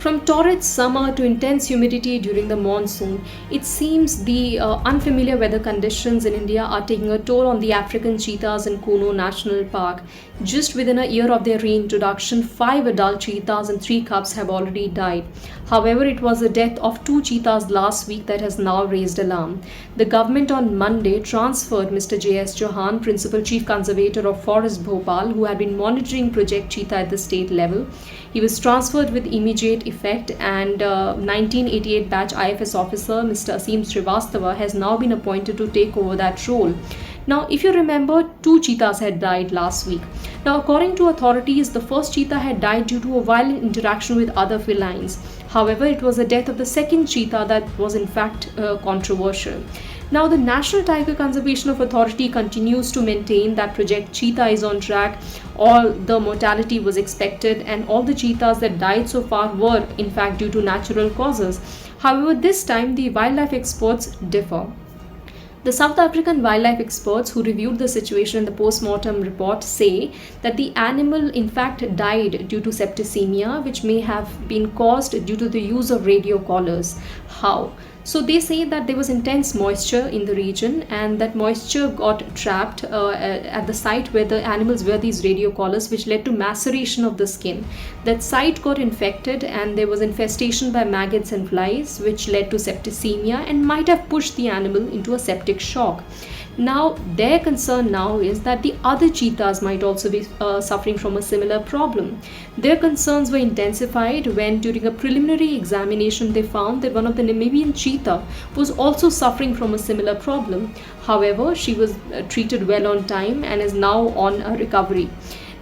From torrid summer to intense humidity during the monsoon, it seems the unfamiliar weather conditions in India are taking a toll on the African cheetahs in Kuno National Park. Just within a year of their reintroduction, 5 adult cheetahs and 3 cubs have already died. However, it was the death of 2 cheetahs last week that has now raised alarm. The government on Monday transferred Mr. J.S. Chauhan, Principal Chief Conservator of Forest Bhopal, who had been monitoring Project Cheetah at the state level. He was transferred with immediate effect, and 1988 batch IFS officer Mr. Asim Srivastava has now been appointed to take over that role. Now, if you remember, 2 cheetahs had died last week. Now, according to authorities, the first cheetah had died due to a violent interaction with other felines. However, it was the death of the second cheetah that was in fact controversial. Now, the National Tiger Conservation Authority continues to maintain that Project Cheetah is on track. All the mortality was expected, and all the cheetahs that died so far were in fact due to natural causes. However, this time the wildlife experts differ. The South African wildlife experts who reviewed the situation in the post-mortem report say that the animal in fact died due to septicemia, which may have been caused due to the use of radio collars. How? So they say that there was intense moisture in the region, and that moisture got trapped at the site where the animals wear these radio collars, which led to maceration of the skin. That site got infected, and there was infestation by maggots and flies, which led to septicemia and might have pushed the animal into a septic shock. Now, their concern now is that the other cheetahs might also be suffering from a similar problem. Their concerns were intensified when, during a preliminary examination, they found that one of the Namibian cheetah was also suffering from a similar problem. However, she was treated well on time and is now on a recovery.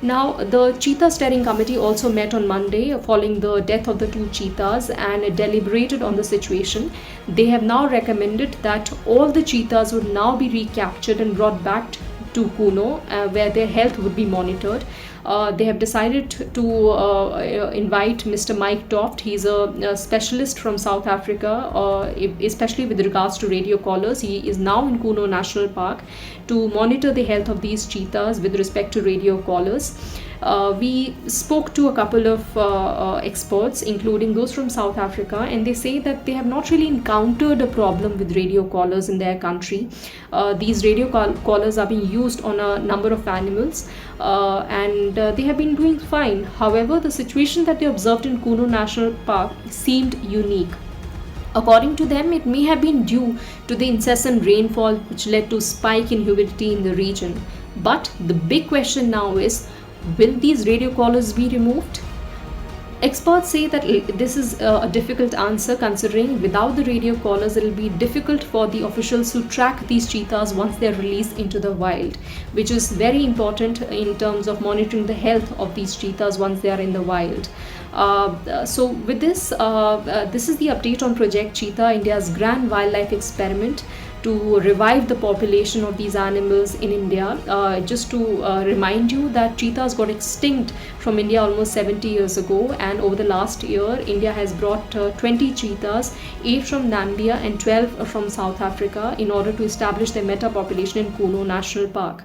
Now, the Cheetah Steering Committee also met on Monday following the death of the 2 cheetahs and deliberated on the situation. They have now recommended that all the cheetahs would now be recaptured and brought back to Kuno, where their health would be monitored. They have decided to invite Mr. Mike Toft. He's a specialist from South Africa, especially with regards to radio collars. He is now in Kuno National Park to monitor the health of these cheetahs with respect to radio collars. We spoke to a couple of experts, including those from South Africa, and they say that they have not really encountered a problem with radio collars in their country. These radio collars are being used on a number of animals, and they have been doing fine. However, the situation that they observed in Kuno National Park seemed unique. According to them, it may have been due to the incessant rainfall, which led to a spike in humidity in the region. But the big question now is, will these radio collars be removed? Experts say that this is a difficult answer, considering without the radio collars it will be difficult for the officials to track these cheetahs once they are released into the wild, which is very important in terms of monitoring the health of these cheetahs once they are in the wild. So with this, this is the update on Project Cheetah, India's grand wildlife experiment to revive the population of these animals in India. Just to remind you that cheetahs got extinct from India almost 70 years ago, and over the last year India has brought 20 cheetahs, 8 from Namibia and 12 from South Africa, in order to establish their meta population in Kuno National Park.